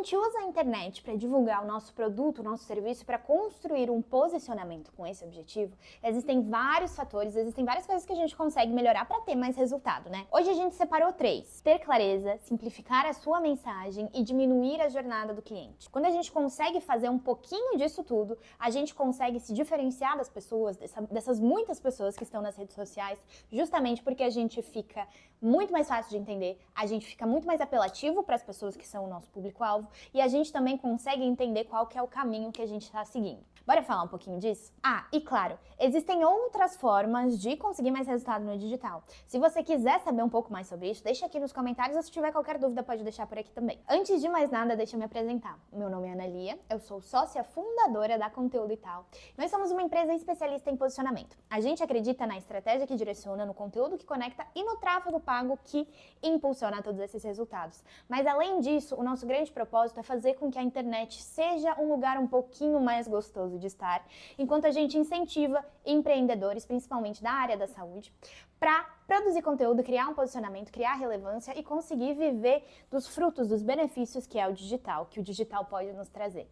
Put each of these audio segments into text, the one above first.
gente usa a internet para divulgar o nosso produto, o nosso serviço, para construir um posicionamento com esse objetivo, existem vários fatores, existem várias coisas que a gente consegue melhorar para ter mais resultado, né? Hoje a gente separou 3. Ter clareza, simplificar a sua mensagem e diminuir a jornada do cliente. Quando a gente consegue fazer um pouquinho disso tudo, a gente consegue se diferenciar das pessoas, dessas muitas pessoas que estão nas redes sociais, justamente porque a gente fica muito mais fácil de entender, a gente fica muito mais apelativo para as pessoas que são o nosso público-alvo e a gente também consegue entender qual que é o caminho que a gente está seguindo. Bora falar um pouquinho disso? Ah, e claro, existem outras formas de conseguir mais resultado no digital. Se você quiser saber um pouco mais sobre isso, deixa aqui nos comentários ou se tiver qualquer dúvida pode deixar por aqui também. Antes de mais nada, deixa eu me apresentar. Meu nome é Ana Lia, eu sou sócia fundadora da Conteúdo e Tal. Nós somos uma empresa especialista em posicionamento. A gente acredita na estratégia que direciona, no conteúdo que conecta e no tráfego pago que impulsiona todos esses resultados. Mas além disso, o nosso grande propósito é fazer com que a internet seja um lugar um pouquinho mais gostoso de estar, enquanto a gente incentiva empreendedores, principalmente da área da saúde, para produzir conteúdo, criar um posicionamento, criar relevância e conseguir viver dos frutos, dos benefícios que é o digital, que o digital pode nos trazer.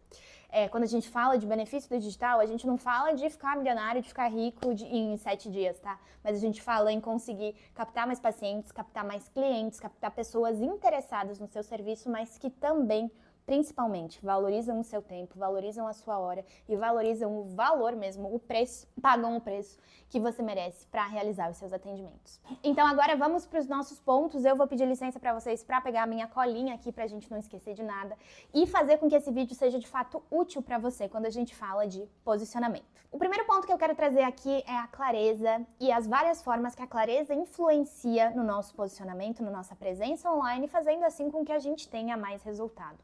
Quando a gente fala de benefício do digital, a gente não fala de ficar milionário, de ficar rico em 7 dias, tá? Mas a gente fala em conseguir captar mais pacientes, captar mais clientes, captar pessoas interessadas no seu serviço, mas que também principalmente valorizam o seu tempo, valorizam a sua hora e valorizam o valor mesmo, o preço, pagam o preço que você merece para realizar os seus atendimentos. Então agora vamos para os nossos pontos. Eu vou pedir licença para vocês para pegar a minha colinha aqui para a gente não esquecer de nada e fazer com que esse vídeo seja de fato útil para você quando a gente fala de posicionamento. O primeiro ponto que eu quero trazer aqui é a clareza e as várias formas que a clareza influencia no nosso posicionamento, na nossa presença online, fazendo assim com que a gente tenha mais resultado.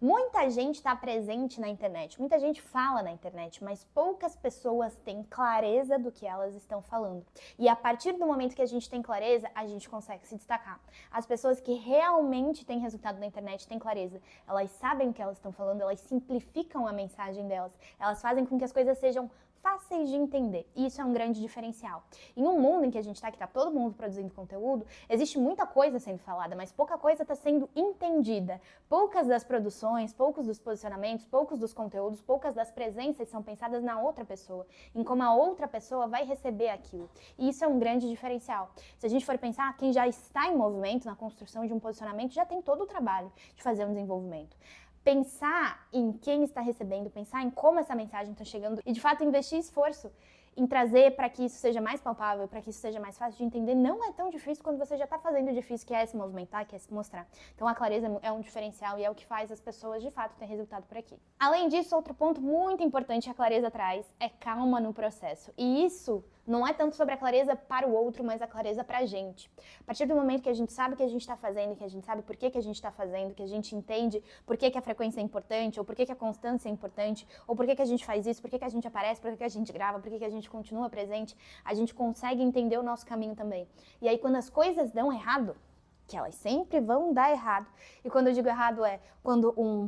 Muita gente está presente na internet, muita gente fala na internet, mas poucas pessoas têm clareza do que elas estão falando. E a partir do momento que a gente tem clareza, a gente consegue se destacar. As pessoas que realmente têm resultado na internet têm clareza. Elas sabem o que elas estão falando, elas simplificam a mensagem delas, elas fazem com que as coisas sejam fáceis de entender. E isso é um grande diferencial. Em um mundo em que a gente está, que está todo mundo produzindo conteúdo, existe muita coisa sendo falada, mas pouca coisa está sendo entendida. Poucas das produções, poucos dos posicionamentos, poucos dos conteúdos, poucas das presenças são pensadas na outra pessoa, em como a outra pessoa vai receber aquilo. E isso é um grande diferencial. Se a gente for pensar, quem já está em movimento na construção de um posicionamento já tem todo o trabalho de fazer um desenvolvimento. Pensar em quem está recebendo, pensar em como essa mensagem está chegando e, de fato, investir esforço em trazer para que isso seja mais palpável, para que isso seja mais fácil de entender, não é tão difícil quando você já está fazendo o difícil, que é se movimentar, que é se mostrar. Então a clareza é um diferencial e é o que faz as pessoas de fato ter resultado por aqui. Além disso, outro ponto muito importante que a clareza traz é calma no processo. E isso não é tanto sobre a clareza para o outro, mas a clareza para a gente. A partir do momento que a gente sabe o que a gente está fazendo, que a gente sabe por que a gente está fazendo, que a gente entende por que a frequência é importante, ou por que a constância é importante, ou por que a gente faz isso, por que a gente aparece, por que a gente grava, por que a gente continua presente, a gente consegue entender o nosso caminho também. E aí quando as coisas dão errado, que elas sempre vão dar errado. E quando eu digo errado é quando um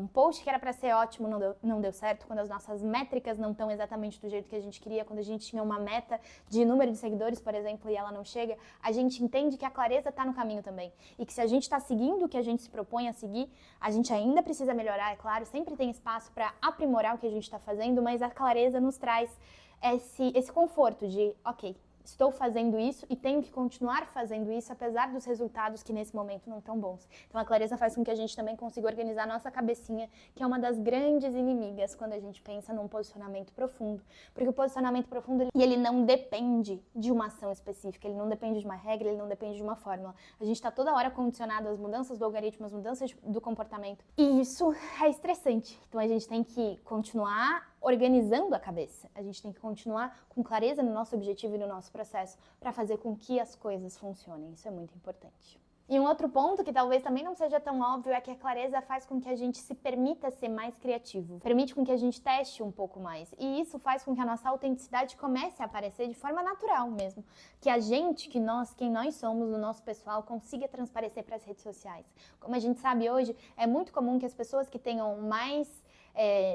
post que era para ser ótimo não deu certo, quando as nossas métricas não estão exatamente do jeito que a gente queria, quando a gente tinha uma meta de número de seguidores, por exemplo, e ela não chega, a gente entende que a clareza está no caminho também. E que se a gente está seguindo o que a gente se propõe a seguir, a gente ainda precisa melhorar, é claro, sempre tem espaço para aprimorar o que a gente está fazendo, mas a clareza nos traz esse conforto de, ok, estou fazendo isso e tenho que continuar fazendo isso, apesar dos resultados que nesse momento não estão bons. Então a clareza faz com que a gente também consiga organizar a nossa cabecinha, que é uma das grandes inimigas quando a gente pensa num posicionamento profundo. Porque o posicionamento profundo, ele não depende de uma ação específica, ele não depende de uma regra, ele não depende de uma fórmula. A gente está toda hora condicionado às mudanças do algoritmo, às mudanças do comportamento. E isso é estressante. Então a gente tem que continuar organizando a cabeça. A gente tem que continuar com clareza no nosso objetivo e no nosso processo para fazer com que as coisas funcionem. Isso é muito importante. E um outro ponto que talvez também não seja tão óbvio é que a clareza faz com que a gente se permita ser mais criativo, permite com que a gente teste um pouco mais. E isso faz com que a nossa autenticidade comece a aparecer de forma natural mesmo. Que a gente, quem nós somos, o nosso pessoal, consiga transparecer para as redes sociais. Como a gente sabe hoje, é muito comum que as pessoas que tenham mais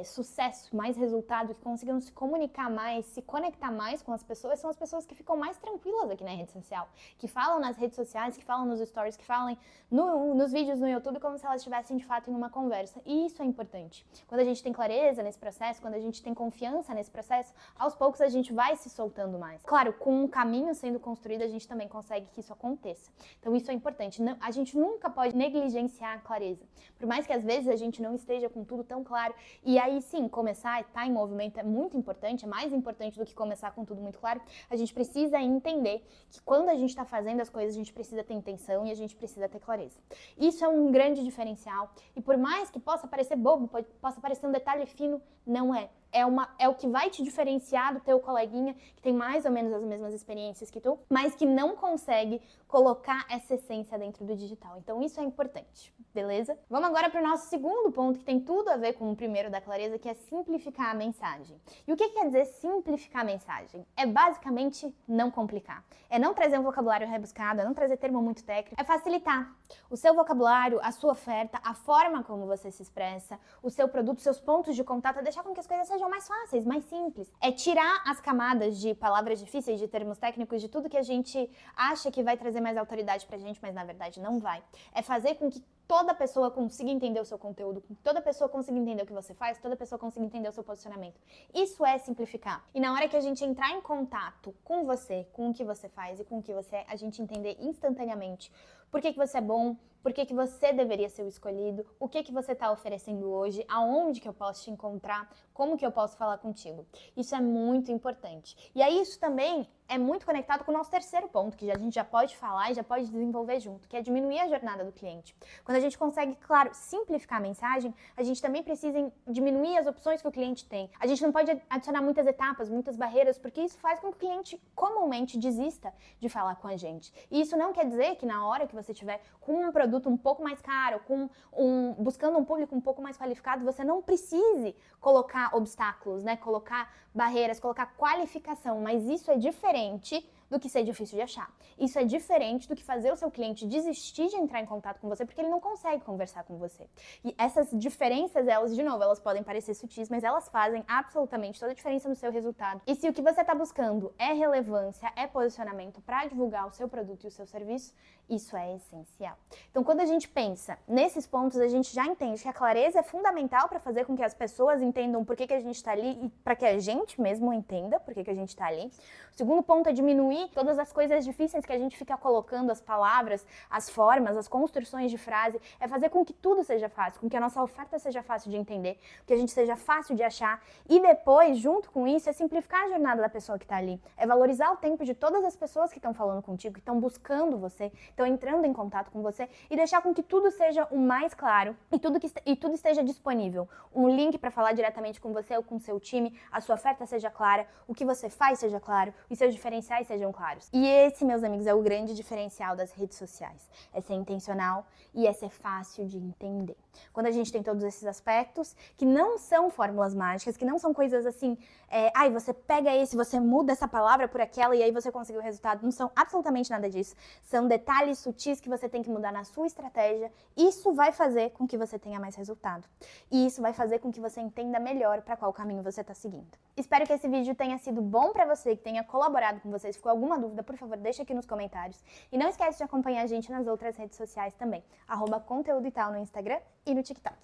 sucesso, mais resultado, que consigam se comunicar mais, se conectar mais com as pessoas, são as pessoas que ficam mais tranquilas aqui na rede social, que falam nas redes sociais, que falam nos stories, que falam nos vídeos no YouTube como se elas estivessem de fato em uma conversa. E isso é importante. Quando a gente tem clareza nesse processo, quando a gente tem confiança nesse processo, aos poucos a gente vai se soltando mais. Claro, com um caminho sendo construído, a gente também consegue que isso aconteça. Então isso é importante. Não, a gente nunca pode negligenciar a clareza. Por mais que às vezes a gente não esteja com tudo tão claro, e aí sim, começar e estar em movimento é muito importante, é mais importante do que começar com tudo muito claro, a gente precisa entender que quando a gente está fazendo as coisas, a gente precisa ter intenção e a gente precisa ter clareza. Isso é um grande diferencial, e por mais que possa parecer bobo, possa parecer um detalhe fino, não é. É o que vai te diferenciar do teu coleguinha que tem mais ou menos as mesmas experiências que tu, mas que não consegue colocar essa essência dentro do digital. Então isso é importante, beleza? Vamos agora para o nosso segundo ponto, que tem tudo a ver com o primeiro da clareza, que é simplificar a mensagem. E o que quer dizer simplificar a mensagem? É basicamente não complicar. É não trazer um vocabulário rebuscado, é não trazer termo muito técnico, é facilitar o seu vocabulário, a sua oferta, a forma como você se expressa, o seu produto, seus pontos de contato, é deixar com que as coisas sejam mais fáceis, mais simples. É tirar as camadas de palavras difíceis, de termos técnicos, de tudo que a gente acha que vai trazer mais autoridade pra gente, mas na verdade não vai. É fazer com que toda pessoa consiga entender o seu conteúdo, toda pessoa consiga entender o que você faz, toda pessoa consiga entender o seu posicionamento. Isso é simplificar. E na hora que a gente entrar em contato com você, com o que você faz e com o que você é, a gente entender instantaneamente por que você é bom, por que você deveria ser o escolhido, o que você está oferecendo hoje, aonde que eu posso te encontrar, como que eu posso falar contigo. Isso é muito importante. E aí isso também é muito conectado com o nosso terceiro ponto, que a gente já pode falar e já pode desenvolver junto, que é diminuir a jornada do cliente. Quando a gente consegue, claro, simplificar a mensagem, a gente também precisa diminuir as opções que o cliente tem. A gente não pode adicionar muitas etapas, muitas barreiras, porque isso faz com que o cliente comumente desista de falar com a gente. E isso não quer dizer que na hora que você tiver com um produto um pouco mais caro, buscando um público um pouco mais qualificado, você não precise colocar obstáculos, né? Colocar barreiras, colocar qualificação, mas isso é diferente do que ser difícil de achar. Isso é diferente do que fazer o seu cliente desistir de entrar em contato com você porque ele não consegue conversar com você. E essas diferenças, elas, de novo, elas podem parecer sutis, mas elas fazem absolutamente toda a diferença no seu resultado. E se o que você está buscando é relevância, é posicionamento para divulgar o seu produto e o seu serviço, isso é essencial. Então, quando a gente pensa nesses pontos, a gente já entende que a clareza é fundamental para fazer com que as pessoas entendam por que a gente está ali e para que a gente mesmo entenda por que a gente está ali. O segundo ponto é diminuir todas as coisas difíceis que a gente fica colocando, as palavras, as formas, as construções de frase, é fazer com que tudo seja fácil, com que a nossa oferta seja fácil de entender, que a gente seja fácil de achar e depois, junto com isso, é simplificar a jornada da pessoa que está ali, é valorizar o tempo de todas as pessoas que estão falando contigo, que estão buscando você, estão entrando em contato com você e deixar com que tudo seja o mais claro e tudo esteja disponível. Um link para falar diretamente com você ou com o seu time, a sua oferta seja clara, o que você faz seja claro, os seus diferenciais sejam claros. E esse, meus amigos, é o grande diferencial das redes sociais. É ser intencional e é ser fácil de entender. Quando a gente tem todos esses aspectos, que não são fórmulas mágicas, que não são coisas assim, você pega esse, você muda essa palavra por aquela e aí você conseguiu o resultado. Não são absolutamente nada disso. São detalhes sutis que você tem que mudar na sua estratégia. Isso vai fazer com que você tenha mais resultado. E isso vai fazer com que você entenda melhor para qual caminho você está seguindo. Espero que esse vídeo tenha sido bom para você, que tenha colaborado com você. Se ficou alguma dúvida, por favor, deixa aqui nos comentários. E não esquece de acompanhar a gente nas outras redes sociais também. @conteúdoital no Instagram e no TikTok.